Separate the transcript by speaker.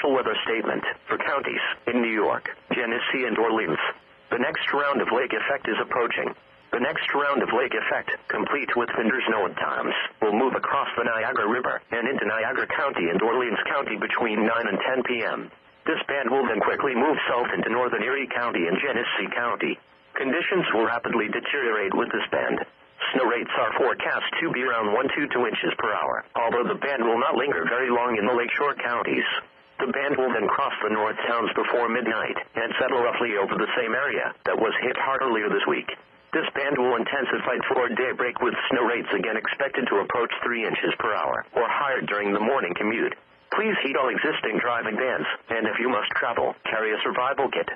Speaker 1: special weather statement for counties in New York, Genesee, and Orleans. The next round of lake effect is approaching. The next round of lake effect, complete with winter snow at times, will move across the Niagara River and into Niagara County and Orleans County between 9 and 10 p.m. This band will then quickly move south into northern Erie County and Genesee County. Conditions will rapidly deteriorate with this band. Snow rates are forecast to be around 1 to 2 inches per hour, although the band will not linger very long in the lakeshore counties. The band will then cross the north towns before midnight and settle roughly over the same area that was hit hard earlier this week. This band will intensify toward daybreak with snow rates again expected to approach 3 inches per hour or higher during the morning commute. Please heed all existing driving bans, and if you must travel, carry a survival kit.